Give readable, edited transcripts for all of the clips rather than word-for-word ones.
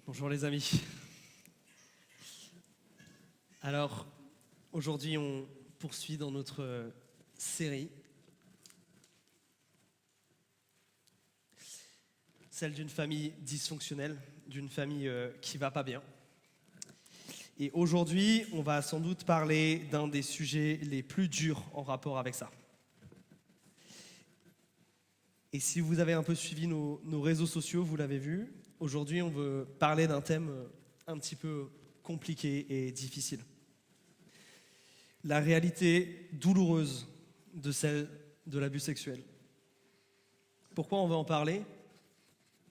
Bonjour les amis. Alors, aujourd'hui on poursuit dans notre série, celle d'une famille dysfonctionnelle, d'une famille qui va pas bien. Et aujourd'hui, on va sans doute parler d'un des sujets les plus durs en rapport avec ça. Et si vous avez un peu suivi nos réseaux sociaux, vous l'avez vu, aujourd'hui on veut parler d'un thème un petit peu compliqué et difficile. La réalité douloureuse de celle de l'abus sexuel. Pourquoi on va en parler ?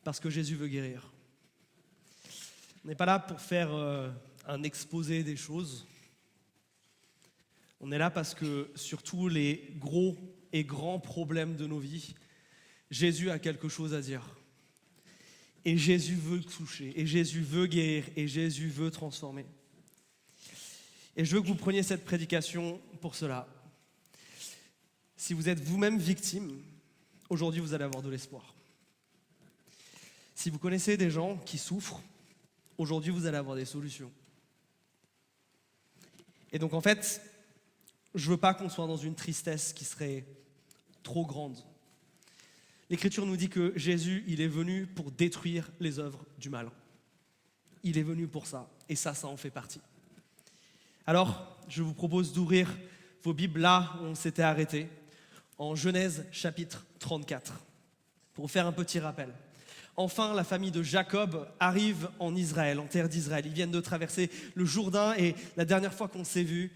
Parce que Jésus veut guérir. On n'est pas là pour faire un exposé des choses. On est là parce que sur tous les gros et grands problèmes de nos vies, Jésus a quelque chose à dire. Et Jésus veut toucher, et Jésus veut guérir, et Jésus veut transformer. Et je veux que vous preniez cette prédication pour cela. Si vous êtes vous-même victime, aujourd'hui vous allez avoir de l'espoir. Si vous connaissez des gens qui souffrent, aujourd'hui vous allez avoir des solutions. Et donc en fait, je ne veux pas qu'on soit dans une tristesse qui serait trop grande. L'Écriture nous dit que Jésus, il est venu pour détruire les œuvres du mal. Il est venu pour ça, et ça en fait partie. Alors, je vous propose d'ouvrir vos Bibles là où on s'était arrêté, en Genèse chapitre 34, pour faire un petit rappel. Enfin, la famille de Jacob arrive en Israël, en terre d'Israël. Ils viennent de traverser le Jourdain et la dernière fois qu'on s'est vus,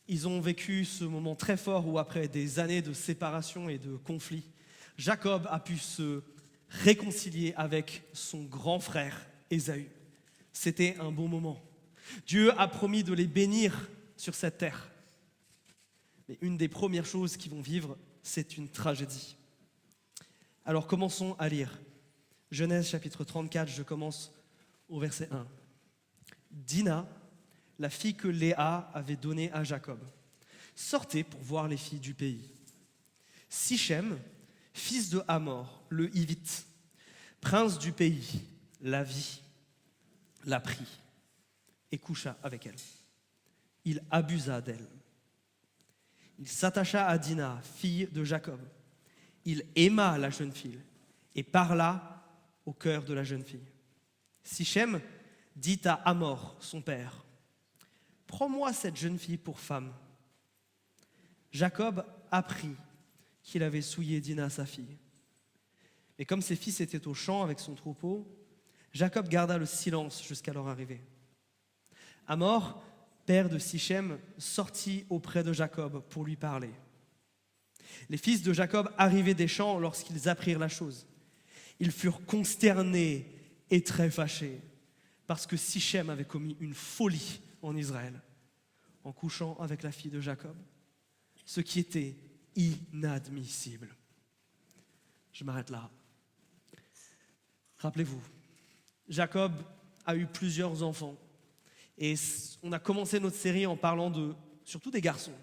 ils ont vécu ce moment très fort où après des années de séparation et de conflits, Jacob a pu se réconcilier avec son grand frère Ésaü. C'était un bon moment. Dieu a promis de les bénir sur cette terre. Mais une des premières choses qu'ils vont vivre, c'est une tragédie. Alors commençons à lire. Genèse chapitre 34, je commence au verset 1. Dina, la fille que Léa avait donnée à Jacob, sortait pour voir les filles du pays. Sichem, fils de Hamor, le Hivite, prince du pays, la vit, la prit et coucha avec elle. Il abusa d'elle. Il s'attacha à Dina, fille de Jacob. Il aima la jeune fille et parla au cœur de la jeune fille. Sichem dit à Hamor, son père, « Prends-moi cette jeune fille pour femme. » Jacob apprit qu'il avait souillé Dina, sa fille. Et comme ses fils étaient au champ avec son troupeau, Jacob garda le silence jusqu'à leur arrivée. Hamor, père de Sichem, sortit auprès de Jacob pour lui parler. Les fils de Jacob arrivaient des champs lorsqu'ils apprirent la chose. Ils furent consternés et très fâchés parce que Sichem avait commis une folie en Israël en couchant avec la fille de Jacob, ce qui était inadmissible. Je m'arrête là. Rappelez-vous, Jacob a eu plusieurs enfants. Et on a commencé notre série en parlant surtout des garçons.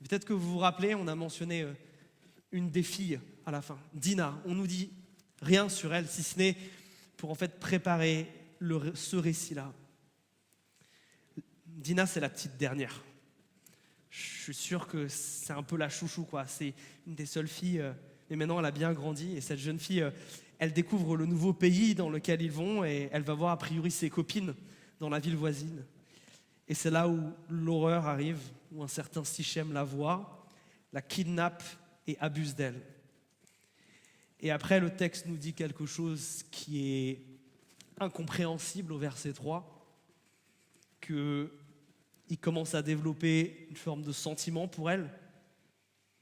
Peut-être que vous vous rappelez, on a mentionné une des filles à la fin, Dina. On nous dit rien sur elle, si ce n'est pour en fait préparer ce récit-là. Dina, c'est la petite dernière. Je suis sûr que c'est un peu la chouchou, quoi. C'est une des seules filles, mais maintenant elle a bien grandi. Et cette jeune fille, elle découvre le nouveau pays dans lequel ils vont et elle va voir a priori ses copines dans la ville voisine. Et c'est là où l'horreur arrive, où un certain Sichem la voit, la kidnappe et abuse d'elle. Et après, le texte nous dit quelque chose qui est incompréhensible au verset 3, qu'il commence à développer une forme de sentiment pour elle.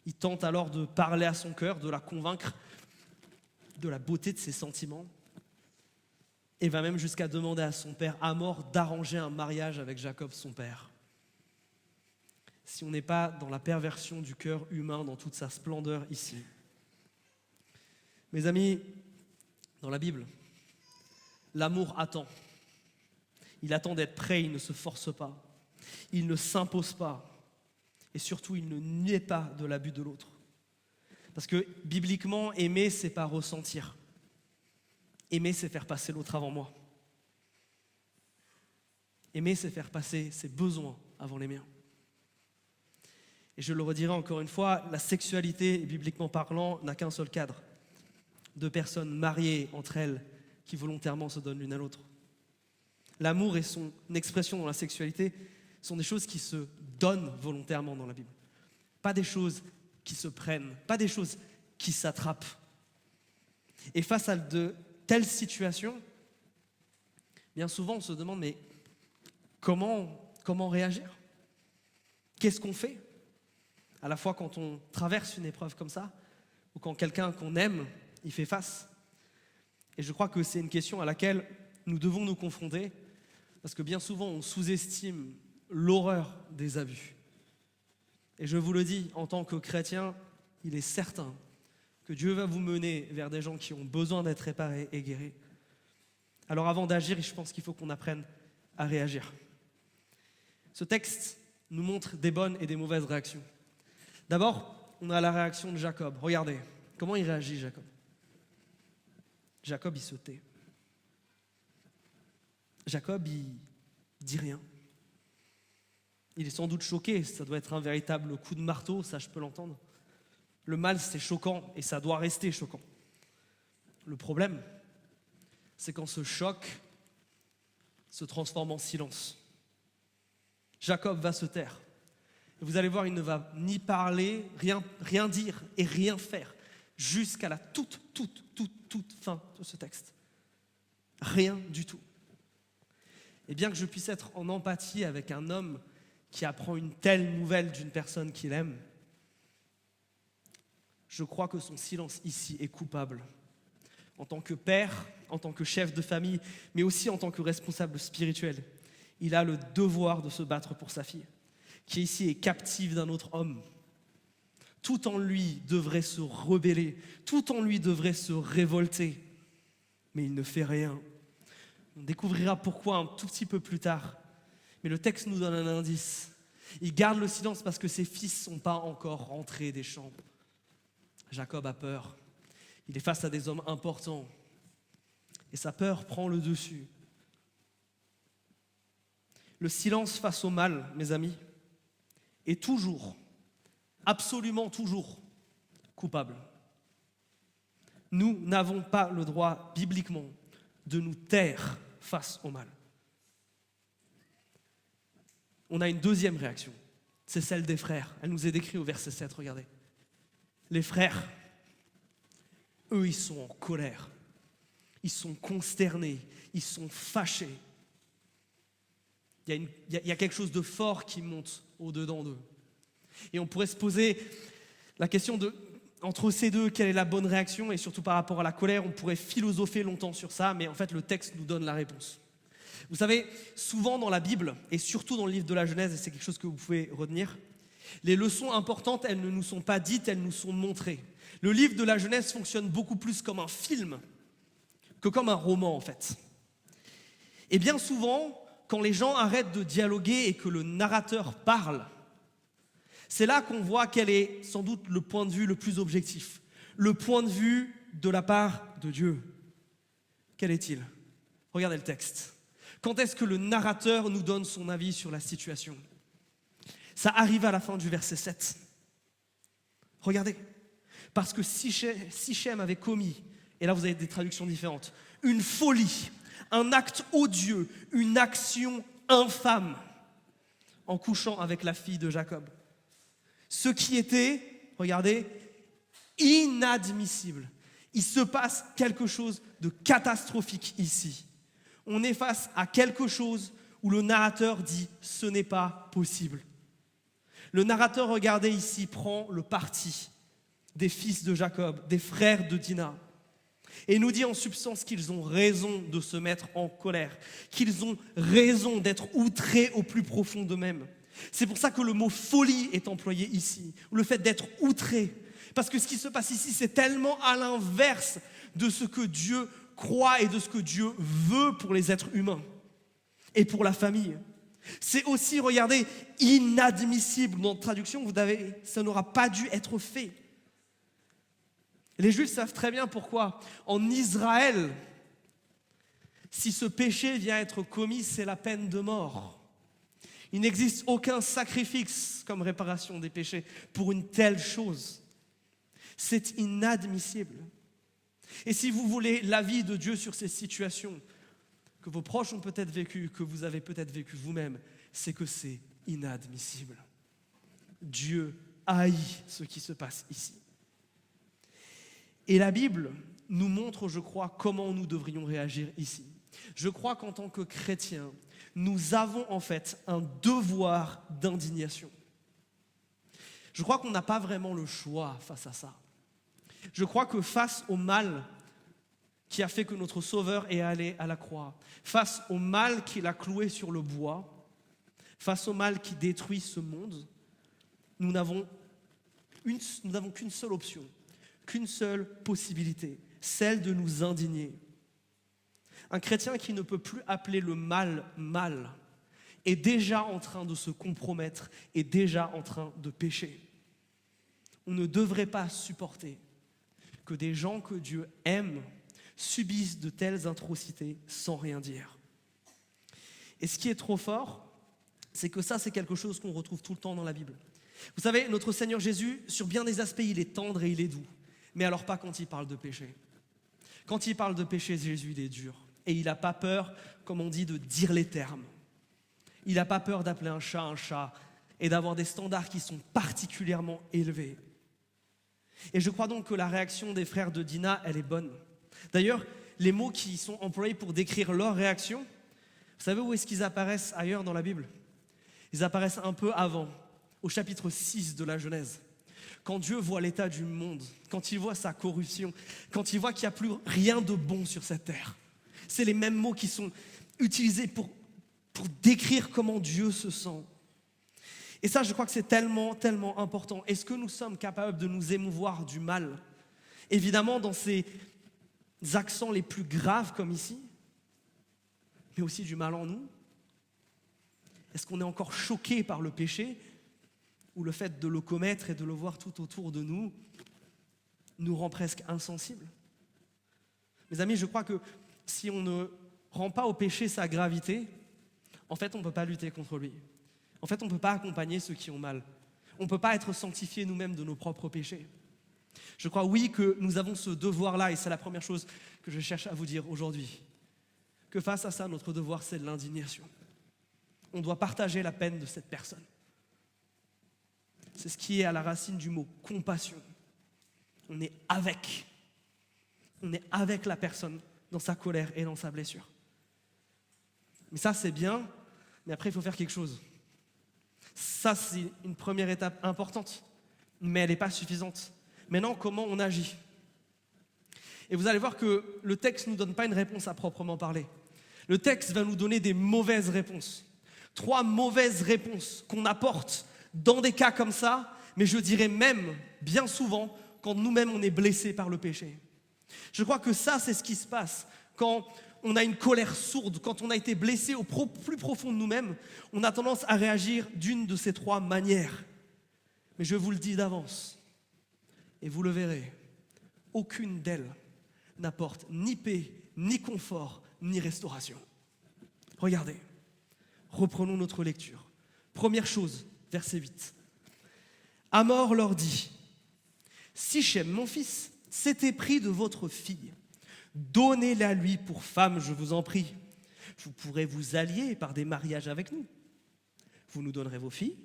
Il tente alors de parler à son cœur, de la convaincre de la beauté de ses sentiments. Et va même jusqu'à demander à son père Hamor d'arranger un mariage avec Jacob, son père. Si on n'est pas dans la perversion du cœur humain dans toute sa splendeur ici. Mes amis, dans la Bible, l'amour attend. Il attend d'être prêt, il ne se force pas. Il ne s'impose pas. Et surtout, il ne nie pas de l'abus de l'autre. Parce que bibliquement, aimer, c'est pas ressentir. Aimer, c'est faire passer l'autre avant moi. Aimer, c'est faire passer ses besoins avant les miens. Et je le redirai encore une fois, la sexualité, bibliquement parlant, n'a qu'un seul cadre. Deux personnes mariées entre elles qui volontairement se donnent l'une à l'autre. L'amour et son expression dans la sexualité sont des choses qui se donnent volontairement dans la Bible. Pas des choses qui se prennent, pas des choses qui s'attrapent. Et face à de telles situations, bien souvent on se demande, mais comment réagir? Qu'est-ce qu'on fait? À la fois quand on traverse une épreuve comme ça, ou quand quelqu'un qu'on aime y fait face. Et je crois que c'est une question à laquelle nous devons nous confronter, parce que bien souvent on sous-estime l'horreur des abus. Et je vous le dis, en tant que chrétien, il est certain que Dieu va vous mener vers des gens qui ont besoin d'être réparés et guéris. Alors avant d'agir, je pense qu'il faut qu'on apprenne à réagir. Ce texte nous montre des bonnes et des mauvaises réactions. D'abord, on a la réaction de Jacob. Regardez, comment il réagit, Jacob. Jacob, il se tait. Jacob, il dit rien. Il est sans doute choqué, ça doit être un véritable coup de marteau, ça je peux l'entendre. Le mal, c'est choquant et ça doit rester choquant. Le problème, c'est quand ce choc se transforme en silence. Jacob va se taire. Vous allez voir, il ne va ni parler, rien dire et rien faire jusqu'à la toute fin de ce texte. Rien du tout. Et bien que je puisse être en empathie avec un homme qui apprend une telle nouvelle d'une personne qu'il aime, je crois que son silence ici est coupable. En tant que père, en tant que chef de famille, mais aussi en tant que responsable spirituel, il a le devoir de se battre pour sa fille, qui ici est captive d'un autre homme. Tout en lui devrait se rebeller, tout en lui devrait se révolter, mais il ne fait rien. On découvrira pourquoi un tout petit peu plus tard, mais le texte nous donne un indice. Il garde le silence parce que ses fils ne sont pas encore rentrés des champs. Jacob a peur. Il est face à des hommes importants. Et sa peur prend le dessus. Le silence face au mal, mes amis, est toujours, absolument toujours, coupable. Nous n'avons pas le droit, bibliquement, de nous taire face au mal. On a une deuxième réaction, c'est celle des frères. Elle nous est décrite au verset 7, regardez. Les frères, eux, ils sont en colère. Ils sont consternés, ils sont fâchés. Il y a quelque chose de fort qui monte au-dedans d'eux. Et on pourrait se poser la question de, entre ces deux, quelle est la bonne réaction? Et surtout par rapport à la colère, on pourrait philosopher longtemps sur ça, mais en fait, le texte nous donne la réponse. Vous savez, souvent dans la Bible, et surtout dans le livre de la Genèse, et c'est quelque chose que vous pouvez retenir, les leçons importantes, elles ne nous sont pas dites, elles nous sont montrées. Le livre de la Genèse fonctionne beaucoup plus comme un film que comme un roman, en fait. Et bien souvent, quand les gens arrêtent de dialoguer et que le narrateur parle, c'est là qu'on voit quel est sans doute le point de vue le plus objectif, le point de vue de la part de Dieu. Quel est-il? Regardez le texte. Quand est-ce que le narrateur nous donne son avis sur la situation? Ça arrive à la fin du verset 7. Regardez. Parce que Sichem avait commis, et là vous avez des traductions différentes, une folie, un acte odieux, une action infâme en couchant avec la fille de Jacob. Ce qui était, regardez, inadmissible. Il se passe quelque chose de catastrophique ici. On est face à quelque chose où le narrateur dit « ce n'est pas possible ». Le narrateur, regardez ici, prend le parti des fils de Jacob, des frères de Dina, et nous dit en substance qu'ils ont raison de se mettre en colère, qu'ils ont raison d'être outrés au plus profond d'eux-mêmes. C'est pour ça que le mot folie est employé ici, ou le fait d'être outré, parce que ce qui se passe ici, c'est tellement à l'inverse de ce que Dieu croit et de ce que Dieu veut pour les êtres humains et pour la famille. C'est aussi, regardez, inadmissible. Dans la traduction, ça n'aura pas dû être fait. Les Juifs savent très bien pourquoi. En Israël, Si ce péché vient être commis, c'est la peine de mort. Il n'existe aucun sacrifice comme réparation des péchés pour une telle chose. C'est inadmissible. Et si vous voulez l'avis de Dieu sur ces situations que vos proches ont peut-être vécues, que vous avez peut-être vécues vous-même, c'est que c'est inadmissible. Dieu haït ce qui se passe ici. Et la Bible nous montre, je crois, comment nous devrions réagir ici. Je crois qu'en tant que chrétiens, nous avons en fait un devoir d'indignation. Je crois qu'on n'a pas vraiment le choix face à ça. Je crois que face au mal qui a fait que notre Sauveur est allé à la croix, face au mal qu'il a cloué sur le bois, face au mal qui détruit ce monde, nous n'avons qu'une seule option, qu'une seule possibilité, celle de nous indigner. Un chrétien qui ne peut plus appeler le mal mal est déjà en train de se compromettre, est déjà en train de pécher. On ne devrait pas supporter que des gens que Dieu aime subissent de telles atrocités sans rien dire. Et ce qui est trop fort, c'est que ça, c'est quelque chose qu'on retrouve tout le temps dans la Bible. Vous savez, notre Seigneur Jésus, sur bien des aspects, il est tendre et il est doux. Mais alors pas quand il parle de péché. Quand il parle de péché, Jésus, il est dur. Et il n'a pas peur, comme on dit, de dire les termes. Il n'a pas peur d'appeler un chat et d'avoir des standards qui sont particulièrement élevés. Et je crois donc que la réaction des frères de Dina, elle est bonne. D'ailleurs, les mots qui sont employés pour décrire leur réaction, vous savez où est-ce qu'ils apparaissent ailleurs dans la Bible? Ils apparaissent un peu avant, au chapitre 6 de la Genèse. Quand Dieu voit l'état du monde, quand il voit sa corruption, quand il voit qu'il n'y a plus rien de bon sur cette terre, c'est les mêmes mots qui sont utilisés pour décrire comment Dieu se sent. Et ça, je crois que c'est tellement, tellement important. Est-ce que nous sommes capables de nous émouvoir du mal? Évidemment, dans ces accents les plus graves comme ici, mais aussi du mal en nous. Est-ce qu'on est encore choqué par le péché ou le fait de le commettre et de le voir tout autour de nous nous rend presque insensibles? Mes amis, je crois que si on ne rend pas au péché sa gravité, en fait, on ne peut pas lutter contre lui. En fait, on ne peut pas accompagner ceux qui ont mal. On ne peut pas être sanctifiés nous-mêmes de nos propres péchés. Je crois, oui, que nous avons ce devoir-là, et c'est la première chose que je cherche à vous dire aujourd'hui, que face à ça, notre devoir, c'est de l'indignation. On doit partager la peine de cette personne. C'est ce qui est à la racine du mot compassion. On est avec la personne dans sa colère et dans sa blessure. Mais ça, c'est bien, mais après, il faut faire quelque chose. Ça, c'est une première étape importante, mais elle n'est pas suffisante. Maintenant, comment on agit? Et vous allez voir que le texte ne nous donne pas une réponse à proprement parler. Le texte va nous donner des mauvaises réponses. 3 mauvaises réponses qu'on apporte dans des cas comme ça, mais je dirais même, bien souvent, quand nous-mêmes on est blessés par le péché. Je crois que ça, c'est ce qui se passe quand on a une colère sourde, quand on a été blessé au plus profond de nous-mêmes, on a tendance à réagir d'une de ces 3 manières. Mais je vous le dis d'avance, et vous le verrez, aucune d'elles n'apporte ni paix, ni confort, ni restauration. Regardez, reprenons notre lecture. Première chose, verset 8. Hamor leur dit, Sichem, mon fils, s'est épris de votre fille. Donnez-la lui pour femme, je vous en prie. Vous pourrez vous allier par des mariages avec nous. Vous nous donnerez vos filles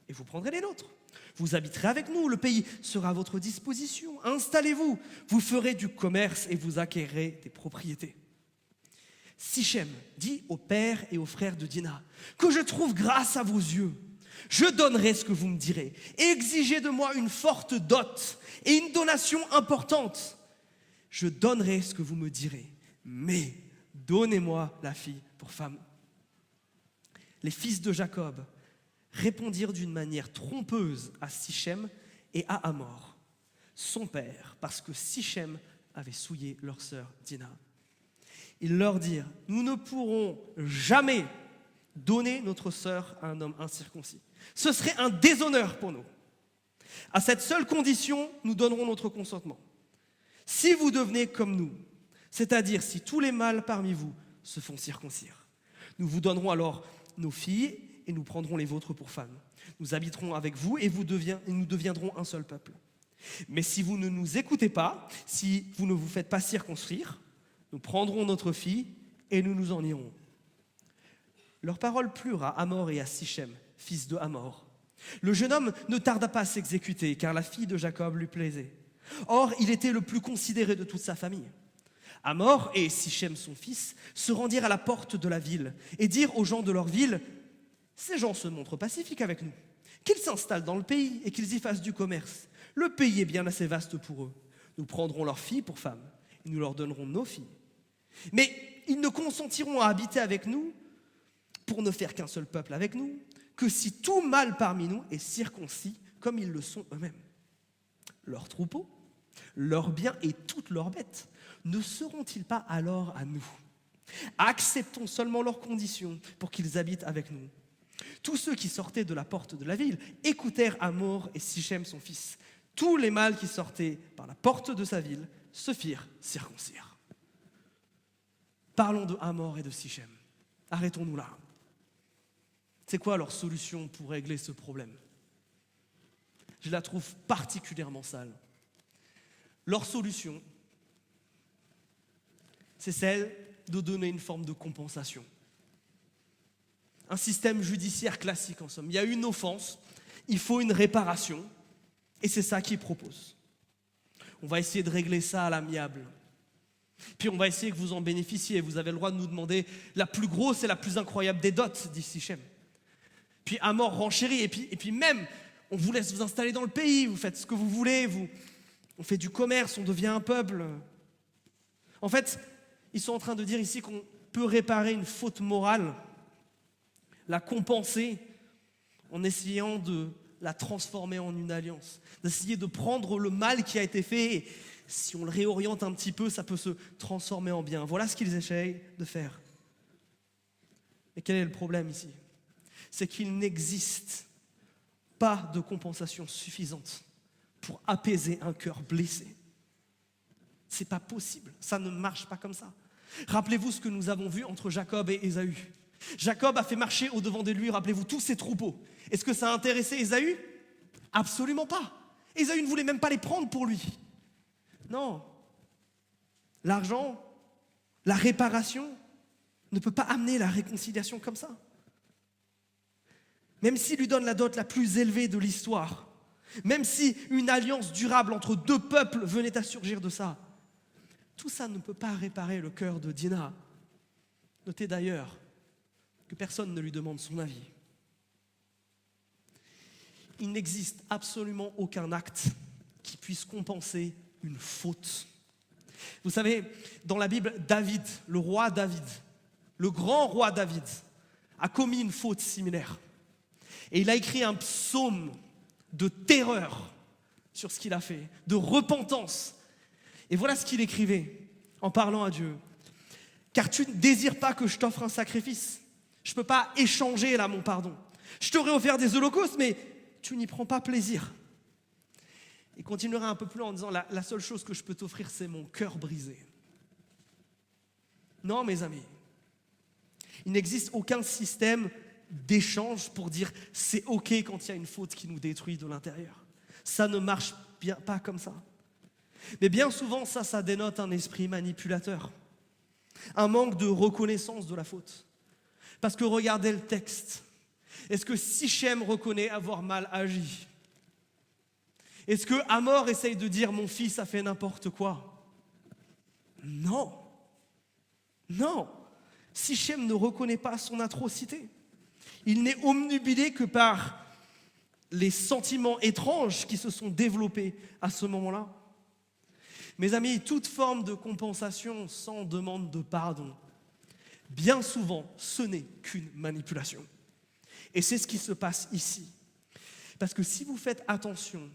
et vous prendrez les nôtres. Vous habiterez avec nous, le pays sera à votre disposition. Installez-vous, vous ferez du commerce et vous acquérez des propriétés. Sichem dit au père et aux frères de Dina, que je trouve grâce à vos yeux. Je donnerai ce que vous me direz. Exigez de moi une forte dot et une donation importante. Je donnerai ce que vous me direz, mais donnez-moi la fille pour femme. Les fils de Jacob répondirent d'une manière trompeuse à Sichem et à Hamor, son père, parce que Sichem avait souillé leur sœur Dina. Ils leur dirent, nous ne pourrons jamais donner notre sœur à un homme incirconcis. Ce serait un déshonneur pour nous. À cette seule condition, nous donnerons notre consentement. Si vous devenez comme nous, c'est-à-dire si tous les mâles parmi vous se font circoncire. Nous vous donnerons alors nos filles et nous prendrons les vôtres pour femmes. Nous habiterons avec vous et nous deviendrons un seul peuple. Mais si vous ne nous écoutez pas, si vous ne vous faites pas circoncire, nous prendrons notre fille et nous nous en irons. » Leurs paroles plurent à Hamor et à Sichem, fils de Hamor. Le jeune homme ne tarda pas à s'exécuter, car la fille de Jacob lui plaisait. Or, il était le plus considéré de toute sa famille. Hamor et Sichem, son fils, se rendirent à la porte de la ville et dirent aux gens de leur ville: « Ces gens se montrent pacifiques avec nous. Qu'ils s'installent dans le pays et qu'ils y fassent du commerce. Le pays est bien assez vaste pour eux. Nous prendrons leurs filles pour femmes et nous leur donnerons nos filles. Mais ils ne consentiront à habiter avec nous pour ne faire qu'un seul peuple avec nous, que si tout mâle parmi nous est circoncis comme ils le sont eux-mêmes. Leurs troupeaux, leurs biens et toutes leurs bêtes ne seront-ils pas alors à nous? Acceptons seulement leurs conditions pour qu'ils habitent avec nous. » Tous ceux qui sortaient de la porte de la ville écoutèrent Hamor et Sichem son fils. Tous les mâles qui sortaient par la porte de sa ville se firent circoncire. Parlons de Hamor et de Sichem. Arrêtons-nous là. C'est quoi leur solution pour régler ce problème? Je la trouve particulièrement sale. Leur solution, c'est celle de donner une forme de compensation. Un système judiciaire classique en somme. Il y a une offense, il faut une réparation, et c'est ça qu'ils proposent. On va essayer de régler ça à l'amiable. Puis on va essayer que vous en bénéficiez. Vous avez le droit de nous demander la plus grosse et la plus incroyable des dots, dit Sichem. Puis Hamor renchérit, et puis même, on vous laisse vous installer dans le pays, vous faites ce que vous voulez, on fait du commerce, on devient un peuple. En fait, ils sont en train de dire ici qu'on peut réparer une faute morale, la compenser en essayant de la transformer en une alliance, d'essayer de prendre le mal qui a été fait, et si on le réoriente un petit peu, ça peut se transformer en bien. Voilà ce qu'ils essayent de faire. Et quel est le problème ici? C'est qu'il n'existe pas de compensation suffisante pour apaiser un cœur blessé. C'est pas possible, ça ne marche pas comme ça. Rappelez-vous ce que nous avons vu entre Jacob et Ésaü. Jacob a fait marcher au-devant de lui, rappelez-vous, tous ses troupeaux. Est-ce que ça a intéressé Ésaü? Absolument pas. Ésaü ne voulait même pas les prendre pour lui. Non. L'argent, la réparation ne peut pas amener la réconciliation comme ça. Même s'il lui donne la dot la plus élevée de l'histoire, même si une alliance durable entre deux peuples venait à surgir de ça, tout ça ne peut pas réparer le cœur de Dina. Notez d'ailleurs que personne ne lui demande son avis. Il n'existe absolument aucun acte qui puisse compenser une faute. Vous savez, dans la Bible, David, le roi David, le grand roi David, a commis une faute similaire. Et il a écrit un psaume de terreur sur ce qu'il a fait, de repentance. Et voilà ce qu'il écrivait en parlant à Dieu. « Car tu ne désires pas que je t'offre un sacrifice. Je ne peux pas échanger là mon pardon. Je t'aurais offert des holocaustes, mais tu n'y prends pas plaisir. » Il continuera un peu plus loin en disant, la seule chose que je peux t'offrir, c'est mon cœur brisé. Non, mes amis, il n'existe aucun système d'échange pour dire c'est ok quand il y a une faute qui nous détruit de l'intérieur. Ça ne marche bien pas comme ça. Mais bien souvent, ça dénote un esprit manipulateur, un manque de reconnaissance de la faute. Parce que regardez le texte. Est-ce que Sichem reconnaît avoir mal agi? Est-ce que Hamor essaye de dire mon fils a fait n'importe quoi? Non. Non. Sichem ne reconnaît pas son atrocité. Il n'est omnubilé que par les sentiments étranges qui se sont développés à ce moment-là. Mes amis, toute forme de compensation sans demande de pardon, bien souvent, ce n'est qu'une manipulation. Et c'est ce qui se passe ici. Parce que si vous faites attention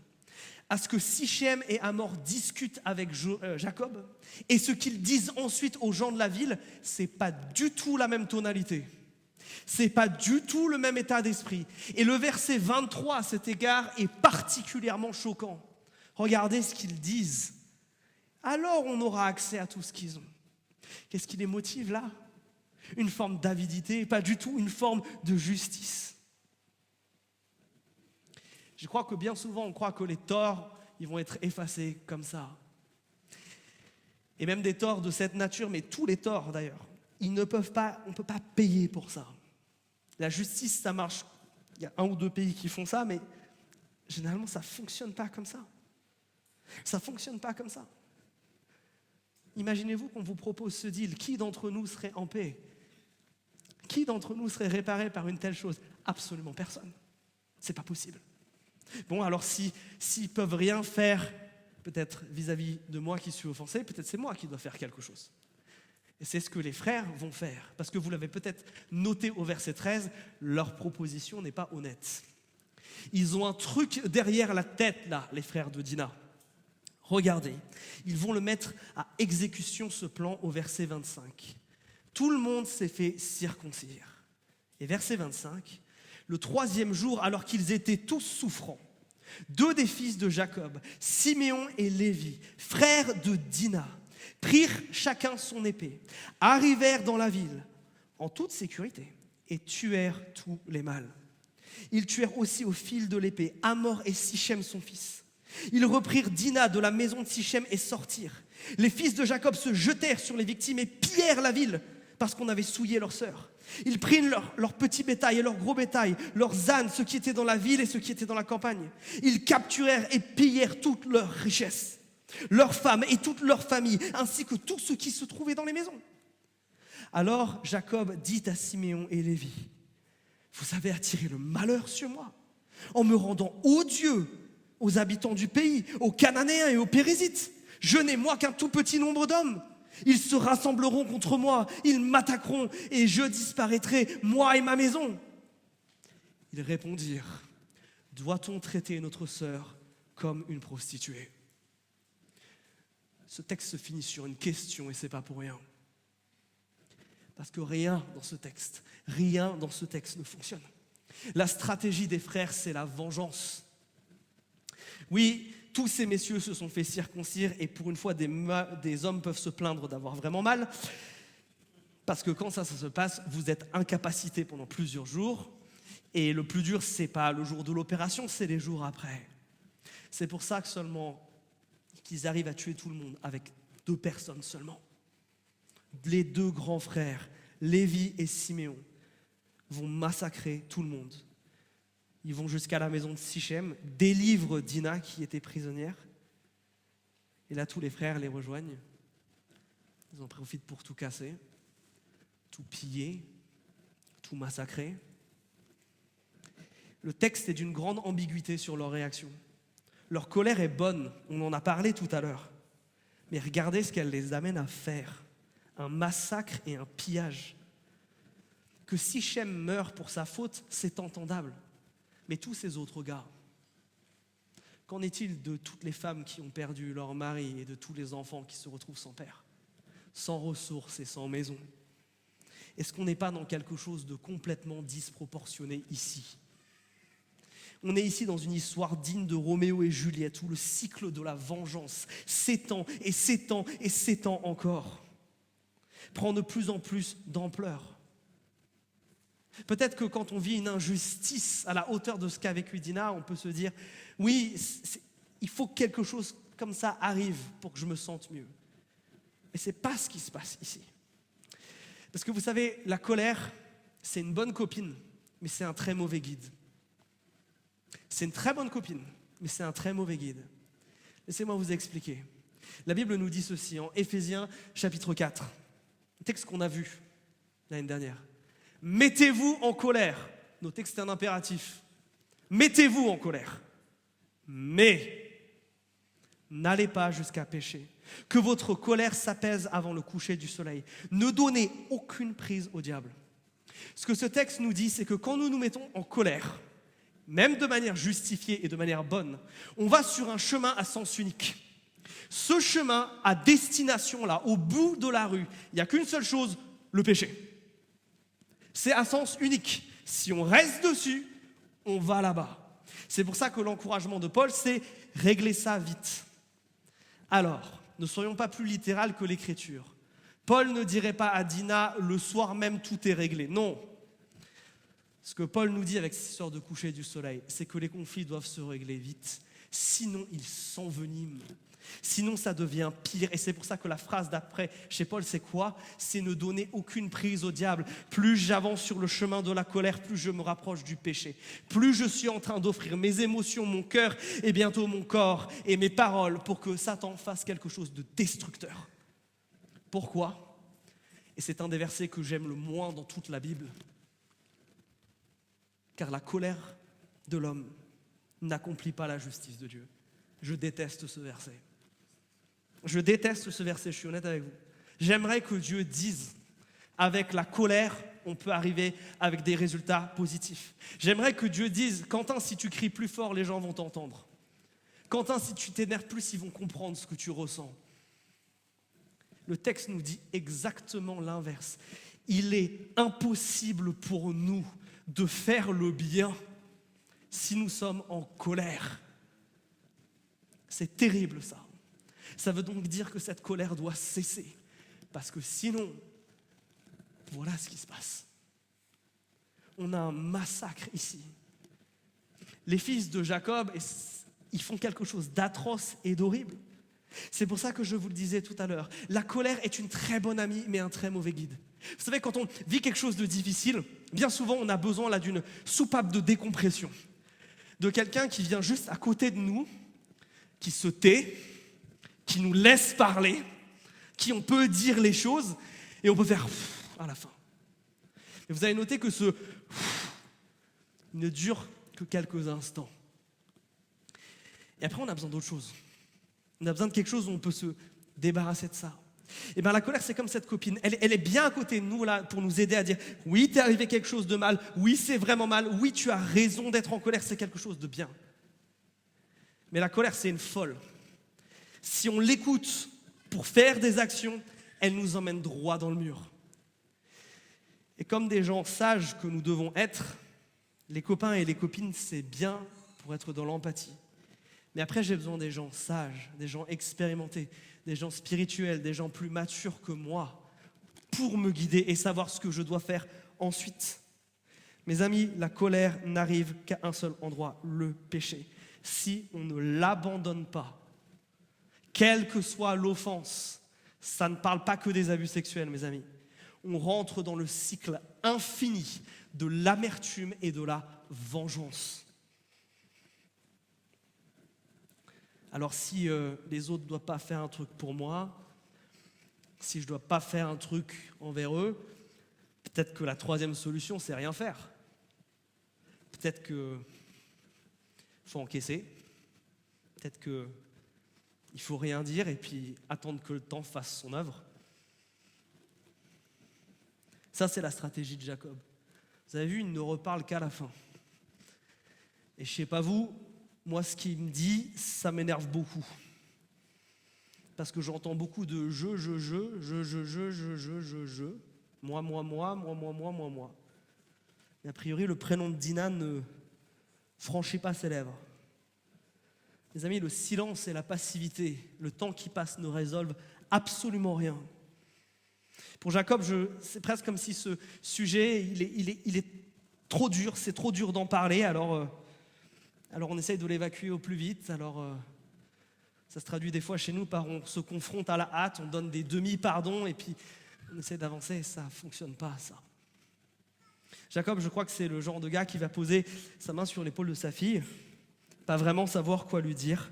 à ce que Sichem et Hamor discutent avec Jacob, et ce qu'ils disent ensuite aux gens de la ville, c'est pas du tout la même tonalité. C'est pas du tout le même état d'esprit. Et le verset 23 à cet égard est particulièrement choquant. Regardez ce qu'ils disent. Alors on aura accès à tout ce qu'ils ont. Qu'est-ce qui les motive là? une forme d'avidité, pas du tout une forme de justice. Je crois que bien souvent, on croit que les torts, ils vont être effacés comme ça. Et même des torts de cette nature, mais tous les torts d'ailleurs, on ne peut pas payer pour ça. La justice, ça marche. Il y a 1 ou 2 pays qui font ça, mais généralement, ça ne fonctionne pas comme ça. Ça ne fonctionne pas comme ça. Imaginez-vous qu'on vous propose ce deal. Qui d'entre nous serait en paix? Qui d'entre nous serait réparé par une telle chose? Absolument personne. C'est pas possible. Bon, alors s'ils ne peuvent rien faire, peut-être vis-à-vis de moi qui suis offensé, peut-être c'est moi qui dois faire quelque chose. Et c'est ce que les frères vont faire. Parce que vous l'avez peut-être noté au verset 13, leur proposition n'est pas honnête. Ils ont un truc derrière la tête, là, les frères de Dina. Regardez, ils vont le mettre à exécution, ce plan, au verset 25. Tout le monde s'est fait circoncire. Et verset 25, le 3e jour, alors qu'ils étaient tous souffrants, 2 des fils de Jacob, Siméon et Lévi, frères de Dina, prirent chacun son épée, arrivèrent dans la ville en toute sécurité et tuèrent tous les mâles. Ils tuèrent aussi au fil de l'épée Hamor et Sichem son fils. Ils reprirent Dina de la maison de Sichem et sortirent. Les fils de Jacob se jetèrent sur les victimes et pillèrent la ville parce qu'on avait souillé leur sœur. Ils prirent leur petit bétail et leur gros bétail, leurs ânes, ceux qui étaient dans la ville et ceux qui étaient dans la campagne. Ils capturèrent et pillèrent toutes leurs richesses, leurs femmes et toutes leurs familles, ainsi que tout ce qui se trouvait dans les maisons. Alors Jacob dit à Siméon et Lévi, « Vous avez attiré le malheur sur moi en me rendant odieux aux habitants du pays, aux Cananéens et aux Périzites. Je n'ai moi qu'un tout petit nombre d'hommes. Ils se rassembleront contre moi, ils m'attaqueront et je disparaîtrai, moi et ma maison. » Ils répondirent, « Doit-on traiter notre sœur comme une prostituée ?» Ce texte se finit sur une question et ce n'est pas pour rien. Parce que rien dans ce texte ne fonctionne. La stratégie des frères, c'est la vengeance. Oui, tous ces messieurs se sont fait circoncire et pour une fois, des hommes peuvent se plaindre d'avoir vraiment mal. Parce que quand ça se passe, vous êtes incapacité pendant plusieurs jours. Et le plus dur, c'est pas le jour de l'opération, c'est les jours après. C'est pour ça que seulement qu'ils arrivent à tuer tout le monde avec 2 personnes seulement. Les 2 grands frères, Lévi et Siméon, vont massacrer tout le monde. Ils vont jusqu'à la maison de Sichem, délivrent Dina qui était prisonnière. Et là, tous les frères les rejoignent. Ils en profitent pour tout casser, tout piller, tout massacrer. Le texte est d'une grande ambiguïté sur leur réaction. Leur colère est bonne, on en a parlé tout à l'heure. Mais regardez ce qu'elle les amène à faire. Un massacre et un pillage. Que Sichem meure pour sa faute, c'est entendable. Mais tous ces autres gars, qu'en est-il de toutes les femmes qui ont perdu leur mari et de tous les enfants qui se retrouvent sans père, sans ressources et sans maison? Est-ce qu'on n'est pas dans quelque chose de complètement disproportionné ici? On est ici dans une histoire digne de Roméo et Juliette où le cycle de la vengeance s'étend et s'étend et s'étend encore, prend de plus en plus d'ampleur. Peut-être que quand on vit une injustice à la hauteur de ce qu'a vécu Dina, on peut se dire « Oui, il faut que quelque chose comme ça arrive pour que je me sente mieux. » Mais ce n'est pas ce qui se passe ici. Parce que vous savez, la colère, c'est une bonne copine, mais c'est un très mauvais guide. C'est une très bonne copine, mais c'est un très mauvais guide. Laissez-moi vous expliquer. La Bible nous dit ceci en Éphésiens chapitre 4, un texte qu'on a vu l'année dernière. Mettez-vous en colère. Nos textes c'est un impératif. Mettez-vous en colère. Mais n'allez pas jusqu'à pécher. Que votre colère s'apaise avant le coucher du soleil. Ne donnez aucune prise au diable. Ce que ce texte nous dit, c'est que quand nous nous mettons en colère, même de manière justifiée et de manière bonne, on va sur un chemin à sens unique. Ce chemin à destination, là, au bout de la rue, il n'y a qu'une seule chose, le péché. C'est à sens unique. Si on reste dessus, on va là-bas. C'est pour ça que l'encouragement de Paul, c'est régler ça vite. Alors, ne soyons pas plus littéral que l'Écriture. Paul ne dirait pas à Dina, le soir même tout est réglé. Non. Ce que Paul nous dit avec cette histoire de coucher du soleil, c'est que les conflits doivent se régler vite. Sinon, ils s'enveniment. Sinon, ça devient pire. Et c'est pour ça que la phrase d'après chez Paul, c'est quoi? C'est ne donner aucune prise au diable. Plus j'avance sur le chemin de la colère, plus je me rapproche du péché. Plus je suis en train d'offrir mes émotions, mon cœur et bientôt mon corps et mes paroles pour que Satan fasse quelque chose de destructeur. Pourquoi? Et c'est un des versets que j'aime le moins dans toute la Bible. Car la colère de l'homme n'accomplit pas la justice de Dieu. Je déteste ce verset. Je déteste ce verset, je suis honnête avec vous. J'aimerais que Dieu dise, avec la colère, on peut arriver avec des résultats positifs. J'aimerais que Dieu dise, Quentin, si tu cries plus fort, les gens vont t'entendre. Quentin, si tu t'énerves plus, ils vont comprendre ce que tu ressens. Le texte nous dit exactement l'inverse. Il est impossible pour nous de faire le bien si nous sommes en colère. C'est terrible ça. Ça veut donc dire que cette colère doit cesser. Parce que sinon, voilà ce qui se passe. On a un massacre ici. Les fils de Jacob, ils font quelque chose d'atroce et d'horrible. C'est pour ça que je vous le disais tout à l'heure. La colère est une très bonne amie, mais un très mauvais guide. Vous savez, quand on vit quelque chose de difficile, bien souvent on a besoin là d'une soupape de décompression. De quelqu'un qui vient juste à côté de nous, qui se tait, qui nous laisse parler, qui on peut dire les choses et on peut faire à la fin. Mais vous avez noté que ce ne dure que quelques instants. Et après on a besoin d'autre chose. On a besoin de quelque chose où on peut se débarrasser de ça. Et bien la colère, c'est comme cette copine. Elle est bien à côté de nous là pour nous aider à dire oui, t'es arrivé quelque chose de mal, oui, c'est vraiment mal, oui, tu as raison d'être en colère, c'est quelque chose de bien. Mais la colère, c'est une folle. Si on l'écoute pour faire des actions, elle nous emmène droit dans le mur. Et comme des gens sages que nous devons être, les copains et les copines, c'est bien pour être dans l'empathie. Mais après, j'ai besoin des gens sages, des gens expérimentés, des gens spirituels, des gens plus matures que moi pour me guider et savoir ce que je dois faire ensuite. Mes amis, la colère n'arrive qu'à un seul endroit, le péché. Si on ne l'abandonne pas, quelle que soit l'offense, ça ne parle pas que des abus sexuels, mes amis. On rentre dans le cycle infini de l'amertume et de la vengeance. Alors si les autres ne doivent pas faire un truc pour moi, si je ne dois pas faire un truc envers eux, peut-être que la troisième solution, c'est rien faire. Peut-être qu'il faut encaisser. Peut-être qu'il ne faut rien dire et puis attendre que le temps fasse son œuvre. Ça, c'est la stratégie de Jacob. Vous avez vu, il ne reparle qu'à la fin. Et je ne sais pas vous, moi, ce qu'il me dit, ça m'énerve beaucoup. Parce que j'entends beaucoup de je, moi. Et a priori, le prénom de Dina ne franchit pas ses lèvres. Les amis, le silence et la passivité, le temps qui passe ne résolvent absolument rien. Pour Jacob, c'est presque comme si ce sujet, il est trop dur, c'est trop dur d'en parler, alors on essaye de l'évacuer au plus vite. Alors, ça se traduit des fois chez nous par on se confronte à la hâte, on donne des demi-pardons et puis on essaie d'avancer et ça ne fonctionne pas, ça. Jacob, je crois que c'est le genre de gars qui va poser sa main sur l'épaule de sa fille, pas vraiment savoir quoi lui dire,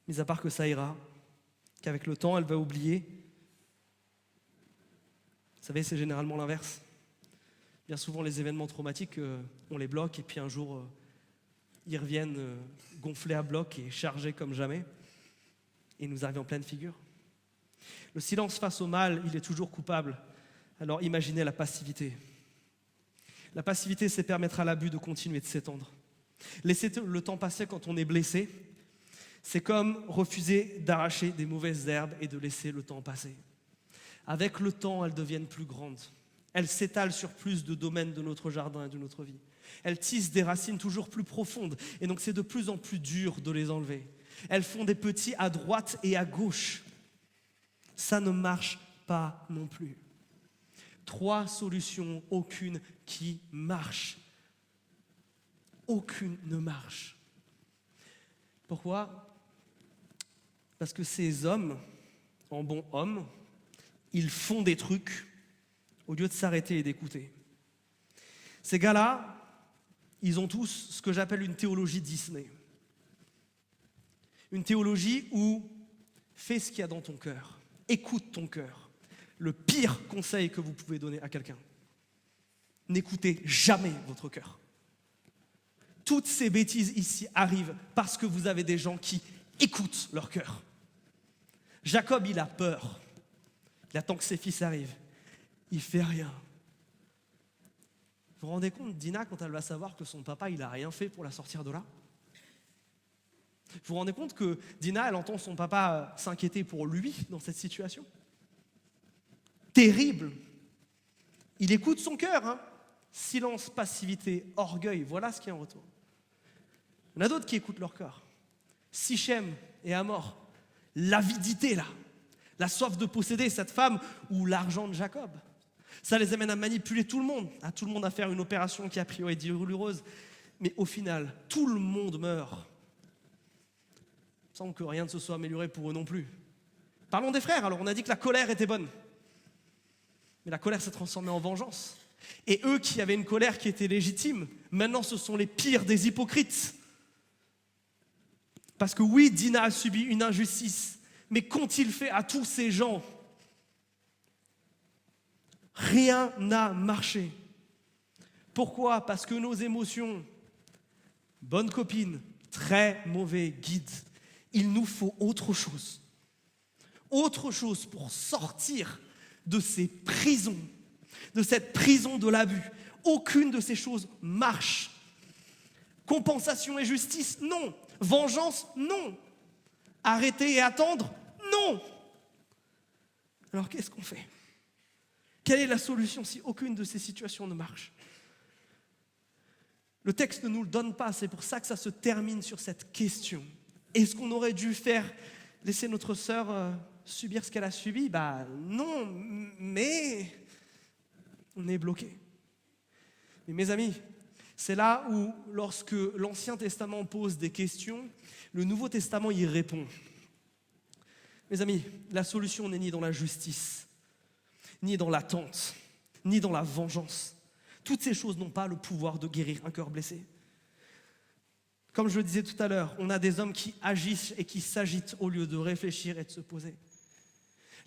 mis à part que ça ira, qu'avec le temps, elle va oublier. Vous savez, c'est généralement l'inverse. Bien souvent, les événements traumatiques, on les bloque et puis un jour, ils reviennent gonflés à bloc et chargés comme jamais. Et nous arrivons en pleine figure. Le silence face au mal, il est toujours coupable. Alors imaginez la passivité. La passivité, c'est permettre à l'abus de continuer de s'étendre. Laisser le temps passer quand on est blessé, c'est comme refuser d'arracher des mauvaises herbes et de laisser le temps passer. Avec le temps, elles deviennent plus grandes. Elles s'étalent sur plus de domaines de notre jardin et de notre vie. Elles tissent des racines toujours plus profondes et donc c'est de plus en plus dur de les enlever. Elles font des petits à droite et à gauche. Ça ne marche pas non plus. 3 solutions, aucune qui marche. Aucune ne marche. Pourquoi ? Parce que ces hommes, en bons hommes, ils font des trucs au lieu de s'arrêter et d'écouter. Ces gars-là, ils ont tous ce que j'appelle une théologie Disney. Une théologie où fais ce qu'il y a dans ton cœur, écoute ton cœur. Le pire conseil que vous pouvez donner à quelqu'un, n'écoutez jamais votre cœur. Toutes ces bêtises ici arrivent parce que vous avez des gens qui écoutent leur cœur. Jacob, il a peur. Il attend que ses fils arrivent. Il fait rien. Vous vous rendez compte, Dina, quand elle va savoir que son papa, il n'a rien fait pour la sortir de là ? Vous vous rendez compte que Dina, elle entend son papa s'inquiéter pour lui dans cette situation ? Terrible. Il écoute son cœur, hein ? Silence, passivité, orgueil, voilà ce qu'il y a en retour. Il y en a d'autres qui écoutent leur cœur. Sichem et Hamor, l'avidité là, la soif de posséder cette femme ou l'argent de Jacob. Ça les amène à manipuler tout le monde à faire une opération qui a priori est douloureuse. Mais au final, tout le monde meurt. Il semble que rien ne se soit amélioré pour eux non plus. Parlons des frères, alors on a dit que la colère était bonne. Mais la colère s'est transformée en vengeance. Et eux qui avaient une colère qui était légitime, maintenant ce sont les pires des hypocrites. Parce que oui, Dina a subi une injustice, mais qu'ont-ils fait à tous ces gens ? Rien n'a marché. Pourquoi ? Parce que nos émotions, bonne copine, très mauvais guide. Il nous faut autre chose. Autre chose pour sortir de ces prisons, de cette prison de l'abus. Aucune de ces choses marche. Compensation et justice, non. Vengeance, non. Arrêter et attendre, non. Alors qu'est-ce qu'on fait ? Quelle est la solution si aucune de ces situations ne marche ? Le texte ne nous le donne pas, c'est pour ça que ça se termine sur cette question. Est-ce qu'on aurait dû laisser notre sœur subir ce qu'elle a subi ? Non, mais on est bloqué. Mais mes amis, c'est là où, lorsque l'Ancien Testament pose des questions, le Nouveau Testament y répond. Mes amis, la solution n'est ni dans la justice, ni dans l'attente, ni dans la vengeance. Toutes ces choses n'ont pas le pouvoir de guérir un cœur blessé. Comme je le disais tout à l'heure, on a des hommes qui agissent et qui s'agitent au lieu de réfléchir et de se poser.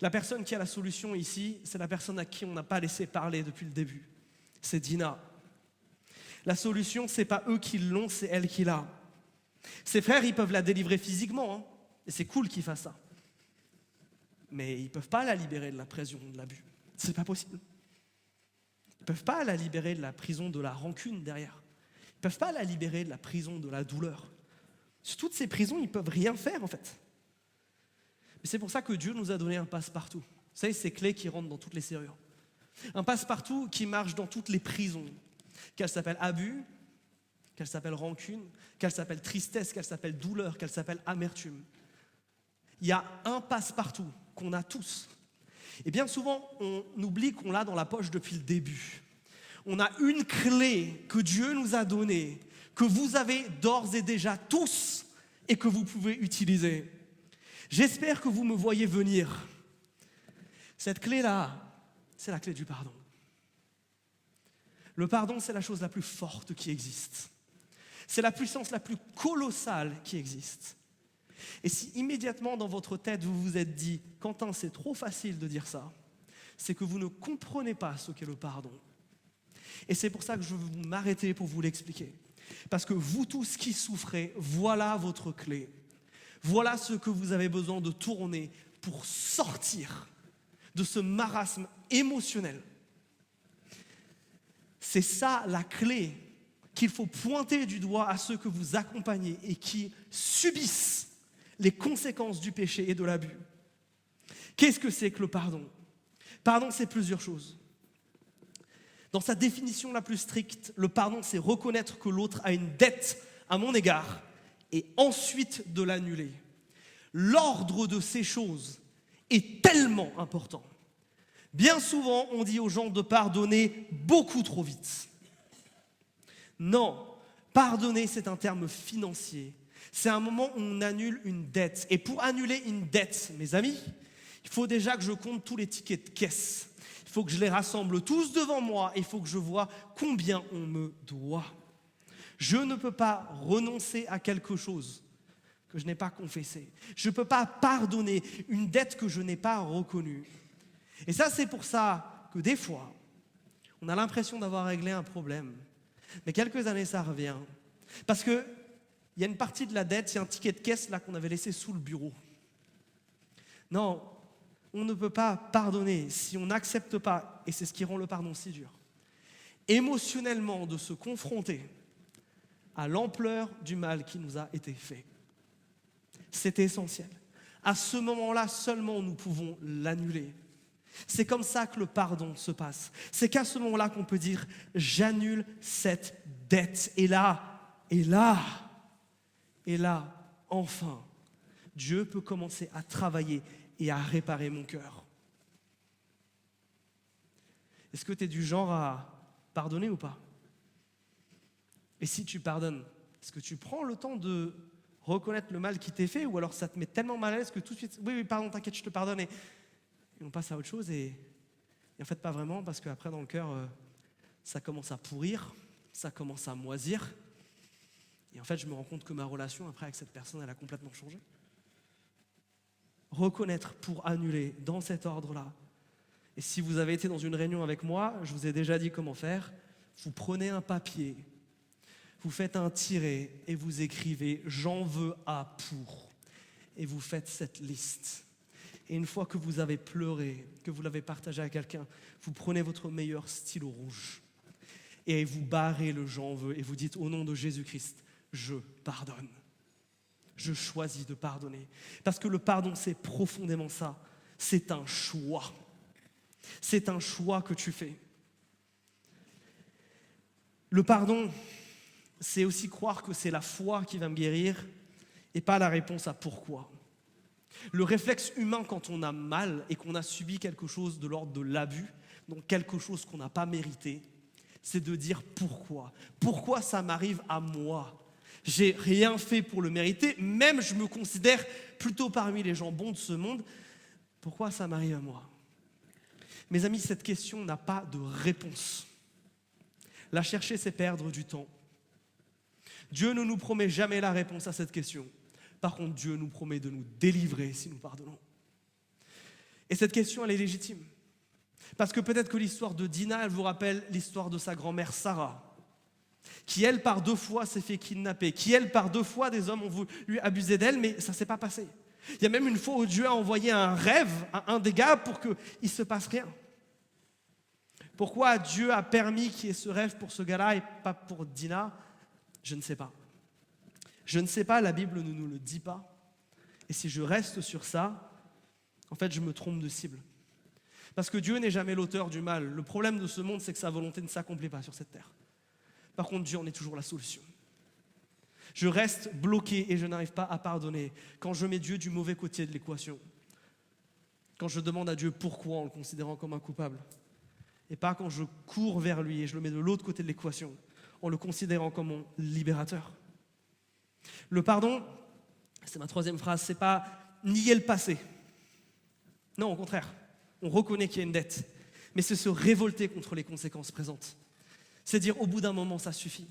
La personne qui a la solution ici, c'est la personne à qui on n'a pas laissé parler depuis le début. C'est Dina. La solution, c'est pas eux qui l'ont, c'est elle qui l'a. Ses frères, ils peuvent la délivrer physiquement, hein, et c'est cool qu'ils fassent ça. Mais ils ne peuvent pas la libérer de la prison, de l'abus. C'est pas possible. Ils ne peuvent pas la libérer de la prison de la rancune derrière. Ils ne peuvent pas la libérer de la prison de la douleur. Sur toutes ces prisons, ils ne peuvent rien faire en fait. Mais c'est pour ça que Dieu nous a donné un passe-partout. Vous savez, ces clés qui rentrent dans toutes les serrures. Un passe-partout qui marche dans toutes les prisons. Qu'elle s'appelle abus, qu'elle s'appelle rancune, qu'elle s'appelle tristesse, qu'elle s'appelle douleur, qu'elle s'appelle amertume. Il y a un passe-partout qu'on a tous. Et bien souvent, on oublie qu'on l'a dans la poche depuis le début. On a une clé que Dieu nous a donnée, que vous avez d'ores et déjà tous et que vous pouvez utiliser. J'espère que vous me voyez venir. Cette clé-là, c'est la clé du pardon. Le pardon, c'est la chose la plus forte qui existe. C'est la puissance la plus colossale qui existe. Et si immédiatement dans votre tête vous vous êtes dit « Quentin, c'est trop facile de dire ça », c'est que vous ne comprenez pas ce qu'est le pardon. Et c'est pour ça que je veux m'arrêter pour vous l'expliquer. Parce que vous tous qui souffrez, voilà votre clé. Voilà ce que vous avez besoin de tourner pour sortir de ce marasme émotionnel. C'est ça la clé qu'il faut pointer du doigt à ceux que vous accompagnez et qui subissent les conséquences du péché et de l'abus. Qu'est-ce que c'est que le pardon ? Pardon, c'est plusieurs choses. Dans sa définition la plus stricte, le pardon, c'est reconnaître que l'autre a une dette à mon égard et ensuite de l'annuler. L'ordre de ces choses est tellement important Bien souvent, on dit aux gens de pardonner beaucoup trop vite. Non, pardonner, c'est un terme financier. C'est un moment où on annule une dette. Et pour annuler une dette, mes amis, il faut déjà que je compte tous les tickets de caisse. Il faut que je les rassemble tous devant moi et il faut que je vois combien on me doit. Je ne peux pas renoncer à quelque chose que je n'ai pas confessé. Je ne peux pas pardonner une dette que je n'ai pas reconnue. Et ça, c'est pour ça que des fois, on a l'impression d'avoir réglé un problème. Mais quelques années, ça revient. Parce qu'il y a une partie de la dette, il y a un ticket de caisse là qu'on avait laissé sous le bureau. Non, on ne peut pas pardonner si on n'accepte pas, et c'est ce qui rend le pardon si dur, émotionnellement de se confronter à l'ampleur du mal qui nous a été fait. C'est essentiel. À ce moment-là seulement, nous pouvons l'annuler. C'est comme ça que le pardon se passe. C'est qu'à ce moment-là qu'on peut dire « j'annule cette dette ». Et là, enfin, Dieu peut commencer à travailler et à réparer mon cœur. Est-ce que tu es du genre à pardonner ou pas? Et si tu pardonnes, est-ce que tu prends le temps de reconnaître le mal qui t'est fait ou alors ça te met tellement mal à l'aise que tout de suite « oui, pardon, t'inquiète, je te pardonne » et on passe à autre chose et en fait pas vraiment parce qu'après dans le cœur, ça commence à pourrir, ça commence à moisir et en fait je me rends compte que ma relation après avec cette personne, elle a complètement changé. Reconnaître pour annuler dans cet ordre-là. Et si vous avez été dans une réunion avec moi, je vous ai déjà dit comment faire. Vous prenez un papier, vous faites un tiret et vous écrivez « j'en veux à pour » et vous faites cette liste. Et une fois que vous avez pleuré, que vous l'avez partagé à quelqu'un, vous prenez votre meilleur stylo rouge et vous barrez le « j'en veux » et vous dites « au nom de Jésus-Christ, je pardonne ». Je choisis de pardonner. Parce que le pardon, c'est profondément ça. C'est un choix. C'est un choix que tu fais. Le pardon, c'est aussi croire que c'est la foi qui va me guérir et pas la réponse à pourquoi. Le réflexe humain quand on a mal et qu'on a subi quelque chose de l'ordre de l'abus, donc quelque chose qu'on n'a pas mérité, c'est de dire pourquoi. Pourquoi ça m'arrive à moi ? J'ai rien fait pour le mériter, même je me considère plutôt parmi les gens bons de ce monde. Pourquoi ça m'arrive à moi ? Mes amis, cette question n'a pas de réponse. La chercher, c'est perdre du temps. Dieu ne nous promet jamais la réponse à cette question. Par contre, Dieu nous promet de nous délivrer si nous pardonnons. Et cette question, elle est légitime. Parce que peut-être que l'histoire de Dina, elle vous rappelle l'histoire de sa grand-mère Sarah, qui, elle, par 2 fois, s'est fait kidnapper, qui, elle, par 2 fois, des hommes ont voulu abuser d'elle, mais ça ne s'est pas passé. Il y a même une fois où Dieu a envoyé un rêve à un des gars pour qu'il ne se passe rien. Pourquoi Dieu a permis qu'il y ait ce rêve pour ce gars-là et pas pour Dina ? Je ne sais pas. Je ne sais pas, la Bible ne nous le dit pas. Et si je reste sur ça, en fait, je me trompe de cible. Parce que Dieu n'est jamais l'auteur du mal. Le problème de ce monde, c'est que sa volonté ne s'accomplit pas sur cette terre. Par contre, Dieu en est toujours la solution. Je reste bloqué et je n'arrive pas à pardonner quand je mets Dieu du mauvais côté de l'équation. Quand je demande à Dieu pourquoi en le considérant comme un coupable. Et pas quand je cours vers lui et je le mets de l'autre côté de l'équation en le considérant comme mon libérateur. Le pardon, c'est ma 3e phrase, c'est pas nier le passé. Non, au contraire, on reconnaît qu'il y a une dette, mais c'est se révolter contre les conséquences présentes. C'est dire au bout d'un moment, ça suffit.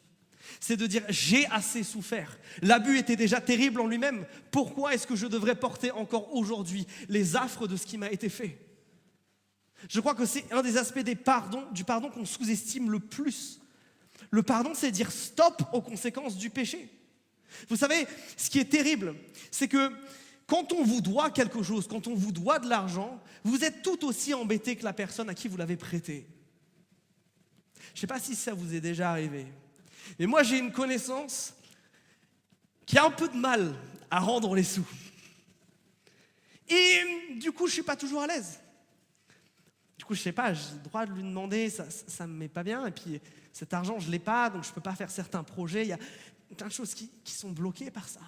C'est de dire j'ai assez souffert. L'abus était déjà terrible en lui-même. Pourquoi est-ce que je devrais porter encore aujourd'hui les affres de ce qui m'a été fait ? Je crois que c'est un des aspects du pardon qu'on sous-estime le plus. Le pardon, c'est dire stop aux conséquences du péché. Vous savez, ce qui est terrible, c'est que quand on vous doit quelque chose, quand on vous doit de l'argent, vous êtes tout aussi embêté que la personne à qui vous l'avez prêté. Je ne sais pas si ça vous est déjà arrivé, mais moi j'ai une connaissance qui a un peu de mal à rendre les sous. Et du coup, je ne suis pas toujours à l'aise. Du coup, je ne sais pas, j'ai le droit de lui demander, ça ne me met pas bien. Et puis, cet argent, je ne l'ai pas, donc je ne peux pas faire certains projets. Il y a plein de choses qui sont bloquées par ça.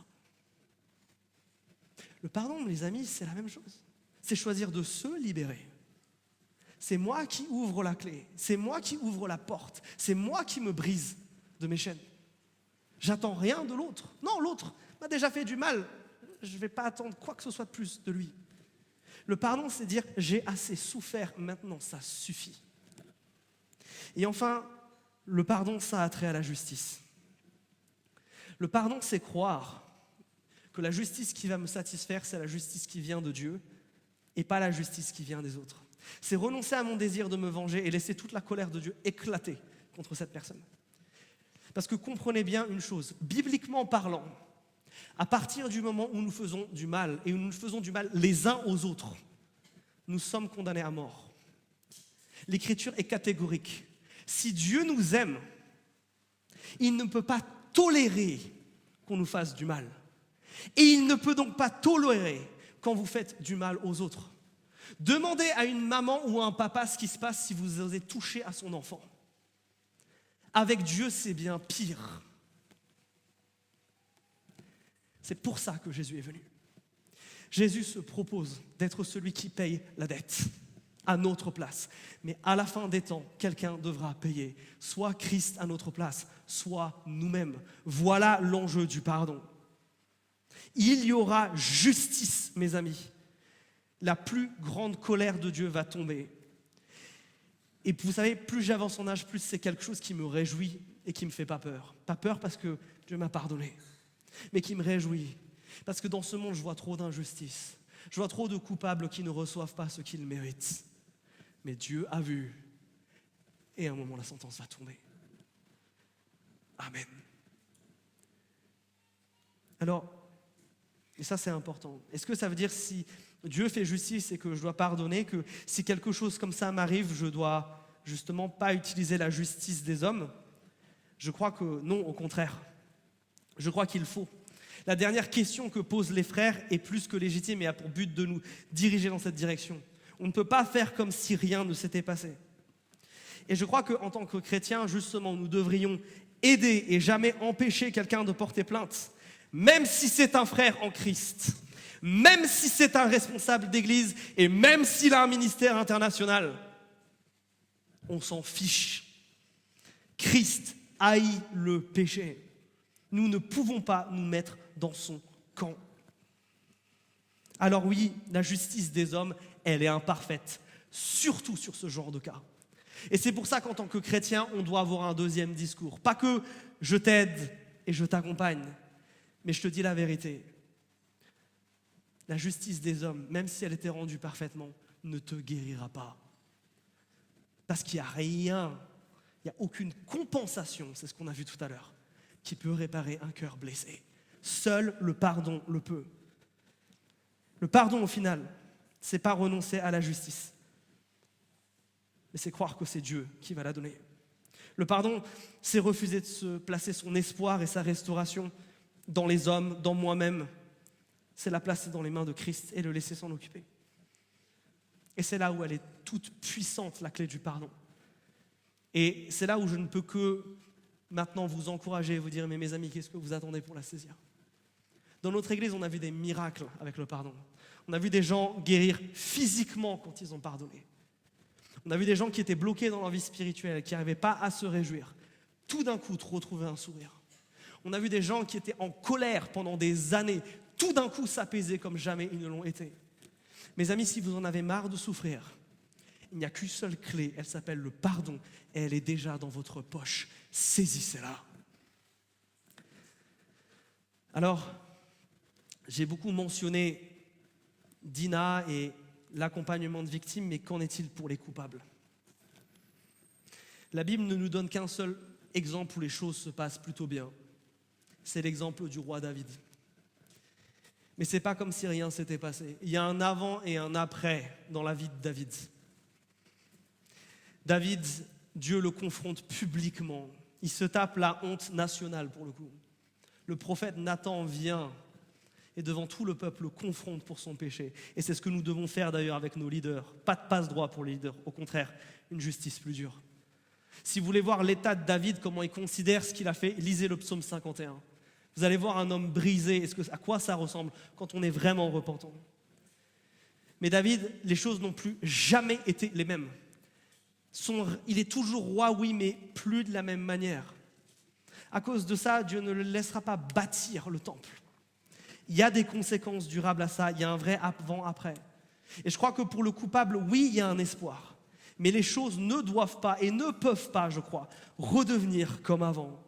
Le pardon, les amis, c'est la même chose. C'est choisir de se libérer. c'est moi qui ouvre la clé, c'est moi qui ouvre la porte, c'est moi qui me brise de mes chaînes. J'attends rien de l'autre. Non, l'autre m'a déjà fait du mal. Je ne vais pas attendre quoi que ce soit de plus de lui. Le pardon, c'est dire j'ai assez souffert, maintenant ça suffit. Et enfin, le pardon, ça a trait à la justice. Le pardon, c'est croire que la justice qui va me satisfaire, c'est la justice qui vient de Dieu et pas la justice qui vient des autres. C'est renoncer à mon désir de me venger et laisser toute la colère de Dieu éclater contre cette personne. Parce que comprenez bien une chose, bibliquement parlant, à partir du moment où nous faisons du mal et où nous faisons du mal les uns aux autres, nous sommes condamnés à mort. L'Écriture est catégorique. Si Dieu nous aime, il ne peut pas tolérer qu'on nous fasse du mal. Et il ne peut donc pas tolérer quand vous faites du mal aux autres. Demandez à une maman ou à un papa ce qui se passe si vous osez toucher à son enfant. Avec Dieu, c'est bien pire. C'est pour ça que Jésus est venu. Jésus se propose d'être celui qui paye la dette à notre place. Mais à la fin des temps, quelqu'un devra payer. Soit Christ à notre place, soit nous-mêmes. Voilà l'enjeu du pardon. Il y aura justice, mes amis. La plus grande colère de Dieu va tomber. Et vous savez, plus j'avance en âge, plus c'est quelque chose qui me réjouit et qui ne me fait pas peur. Pas peur parce que Dieu m'a pardonné, mais qui me réjouit. Parce que dans ce monde, je vois trop d'injustice. Je vois trop de coupables qui ne reçoivent pas ce qu'ils méritent. Mais Dieu a vu. Et à un moment, la sentence va tomber. Amen. Alors, et ça c'est important. Est-ce que ça veut dire si Dieu fait justice et que je dois pardonner, que si quelque chose comme ça m'arrive, je dois justement pas utiliser la justice des hommes? Je crois que non, au contraire. Je crois qu'il faut. La dernière question que posent les frères est plus que légitime et a pour but de nous diriger dans cette direction. On ne peut pas faire comme si rien ne s'était passé. Et je crois qu'en tant que chrétiens, justement, nous devrions aider et jamais empêcher quelqu'un de porter plainte, même si c'est un frère en Christ, même si c'est un responsable d'église et même s'il a un ministère international. On s'en fiche. Christ haït le péché. Nous ne pouvons pas nous mettre dans son camp. Alors oui, la justice des hommes, elle est imparfaite, surtout sur ce genre de cas. Et c'est pour ça qu'en tant que chrétien, on doit avoir un deuxième discours. Pas que je t'aide et je t'accompagne, mais je te dis la vérité. La justice des hommes, même si elle était rendue parfaitement, ne te guérira pas. Parce qu'il n'y a rien, il n'y a aucune compensation, c'est ce qu'on a vu tout à l'heure, qui peut réparer un cœur blessé. Seul le pardon le peut. Le pardon, au final, c'est pas renoncer à la justice, mais c'est croire que c'est Dieu qui va la donner. Le pardon, c'est refuser de se placer son espoir et sa restauration dans les hommes, dans moi-même. C'est la placer dans les mains de Christ et le laisser s'en occuper. Et c'est là où elle est toute puissante, la clé du pardon. Et c'est là où je ne peux que maintenant vous encourager et vous dire, mais mes amis, qu'est-ce que vous attendez pour la saisir? Dans notre église, on a vu des miracles avec le pardon. On a vu des gens guérir physiquement quand ils ont pardonné. On a vu des gens qui étaient bloqués dans leur vie spirituelle, qui n'arrivaient pas à se réjouir. Tout d'un coup, retrouver un sourire. On a vu des gens qui étaient en colère pendant des années, tout d'un coup s'apaiser comme jamais ils ne l'ont été. Mes amis, si vous en avez marre de souffrir, il n'y a qu'une seule clé, elle s'appelle le pardon, et elle est déjà dans votre poche. Saisissez-la. Alors, j'ai beaucoup mentionné Dina et l'accompagnement de victimes, mais qu'en est-il pour les coupables? La Bible ne nous donne qu'un seul exemple où les choses se passent plutôt bien. C'est l'exemple du roi David. Mais ce n'est pas comme si rien s'était passé. Il y a un avant et un après dans la vie de David. David, Dieu le confronte publiquement. Il se tape la honte nationale pour le coup. Le prophète Nathan vient et devant tout le peuple le confronte pour son péché. Et c'est ce que nous devons faire d'ailleurs avec nos leaders. Pas de passe-droit pour les leaders, au contraire, une justice plus dure. Si vous voulez voir l'état de David, comment il considère ce qu'il a fait, lisez le psaume 51. Vous allez voir un homme brisé, à quoi ça ressemble quand on est vraiment repentant. Mais David, les choses n'ont plus jamais été les mêmes. Il est toujours roi, oui, mais plus de la même manière. À cause de ça, Dieu ne le laissera pas bâtir le temple. Il y a des conséquences durables à ça, il y a un vrai avant-après. Et je crois que pour le coupable, oui, il y a un espoir. Mais les choses ne doivent pas et ne peuvent pas, je crois, redevenir comme avant.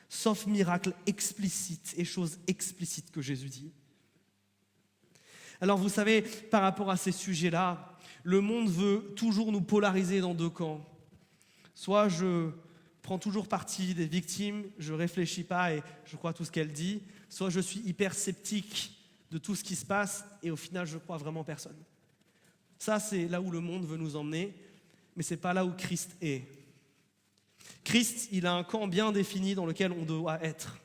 Sauf miracle explicite et chose explicite que Jésus dit. Alors vous savez, par rapport à ces sujets-là, le monde veut toujours nous polariser dans deux camps. Soit je prends toujours parti des victimes, je ne réfléchis pas et je crois tout ce qu'elle dit, soit je suis hyper sceptique de tout ce qui se passe et au final je ne crois vraiment personne. Ça, c'est là où le monde veut nous emmener, mais ce n'est pas là où Christ est. Christ, il a un camp bien défini dans lequel on doit être.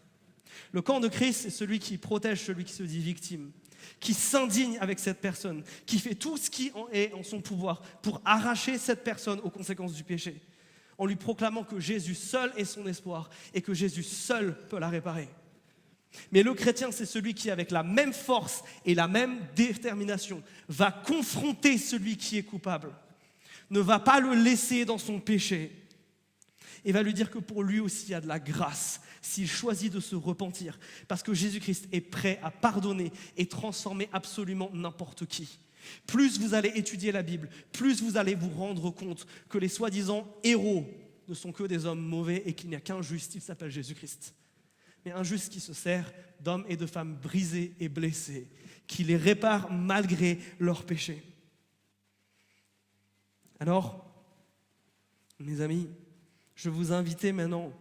Le camp de Christ, c'est celui qui protège celui qui se dit victime, qui s'indigne avec cette personne, qui fait tout ce qui est en son pouvoir pour arracher cette personne aux conséquences du péché, en lui proclamant que Jésus seul est son espoir et que Jésus seul peut la réparer. Mais le chrétien, c'est celui qui, avec la même force et la même détermination, va confronter celui qui est coupable, ne va pas le laisser dans son péché et va lui dire que pour lui aussi il y a de la grâce s'il choisit de se repentir, parce que Jésus-Christ est prêt à pardonner et transformer absolument n'importe qui. Plus vous allez étudier la Bible, plus vous allez vous rendre compte que les soi-disant héros ne sont que des hommes mauvais et qu'il n'y a qu'un juste, il s'appelle Jésus-Christ. Mais un juste qui se sert d'hommes et de femmes brisés et blessés, qui les répare malgré leurs péchés. Alors, mes amis, je vous invite maintenant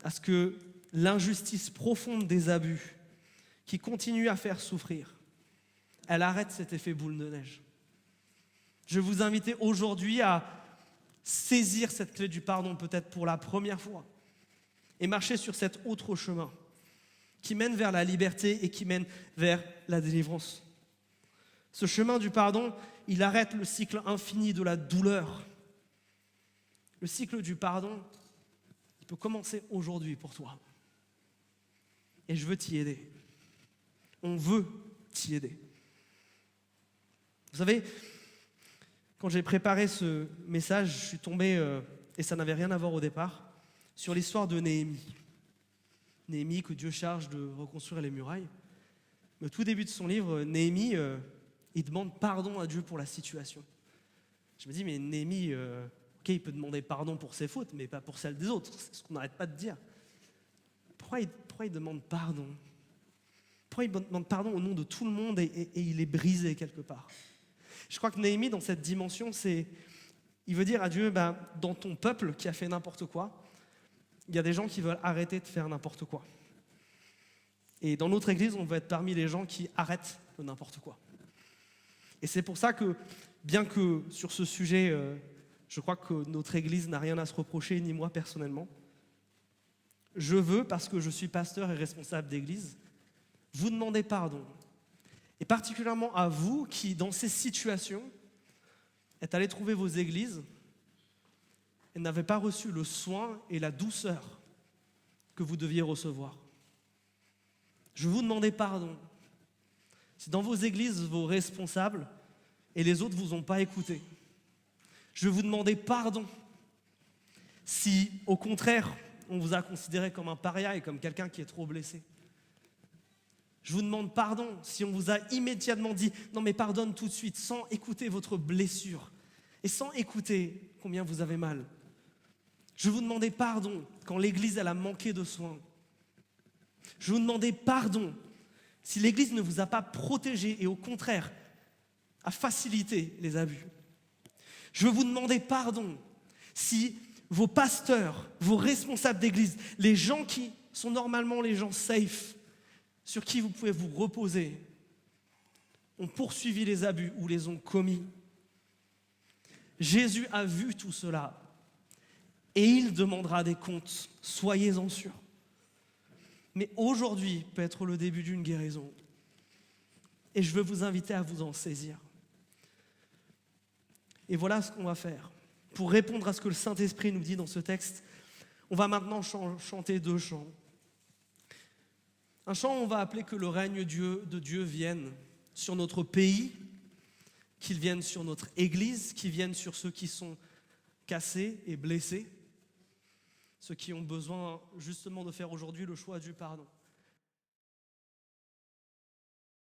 à ce que l'injustice profonde des abus qui continuent à faire souffrir, elle arrête cet effet boule de neige. Je vous invite aujourd'hui à saisir cette clé du pardon peut-être pour la première fois et marcher sur cet autre chemin qui mène vers la liberté et qui mène vers la délivrance. Ce chemin du pardon, il arrête le cycle infini de la douleur. Le cycle du pardon, il peut commencer aujourd'hui pour toi. Et je veux t'y aider. On veut t'y aider. Vous savez, quand j'ai préparé ce message, je suis tombé, et ça n'avait rien à voir au départ, sur l'histoire de Néhémie. Néhémie que Dieu charge de reconstruire les murailles. Mais au tout début de son livre, Néhémie, il demande pardon à Dieu pour la situation. Je me dis, mais Néhémie, ok, il peut demander pardon pour ses fautes, mais pas pour celles des autres. C'est ce qu'on n'arrête pas de dire. Pourquoi il demande pardon? Pourquoi il demande pardon au nom de tout le monde et il est brisé quelque part? Je crois que Néhémie, dans cette dimension, il veut dire à Dieu, dans ton peuple qui a fait n'importe quoi, il y a des gens qui veulent arrêter de faire n'importe quoi. Et dans notre église, on veut être parmi les gens qui arrêtent de n'importe quoi. Et c'est pour ça que, bien que sur ce sujet, je crois que notre église n'a rien à se reprocher, ni moi personnellement, je veux, parce que je suis pasteur et responsable d'église, vous demander pardon. Et particulièrement à vous qui, dans ces situations, êtes allés trouver vos églises et n'avez pas reçu le soin et la douceur que vous deviez recevoir. Je veux vous demander pardon. Si dans vos églises, vos responsables et les autres ne vous ont pas écouté, je veux vous demander pardon. Si, au contraire, on vous a considéré comme un paria et comme quelqu'un qui est trop blessé. Je vous demande pardon si on vous a immédiatement dit « Non mais pardonne tout de suite » sans écouter votre blessure et sans écouter combien vous avez mal. Je vous demandais pardon quand l'Église elle a manqué de soins. Je vous demandais pardon si l'Église ne vous a pas protégé et au contraire a facilité les abus. Je vous demandais pardon si vos pasteurs, vos responsables d'Église, les gens qui sont normalement les gens safe, sur qui vous pouvez vous reposer, ont poursuivi les abus ou les ont commis. Jésus a vu tout cela et il demandera des comptes, soyez-en sûrs. Mais aujourd'hui peut être le début d'une guérison et je veux vous inviter à vous en saisir. Et voilà ce qu'on va faire. Pour répondre à ce que le Saint-Esprit nous dit dans ce texte, on va maintenant chanter 2 chants. Un chant, on va appeler que le règne de Dieu vienne sur notre pays, qu'il vienne sur notre Église, qu'il vienne sur ceux qui sont cassés et blessés, ceux qui ont besoin justement de faire aujourd'hui le choix du pardon.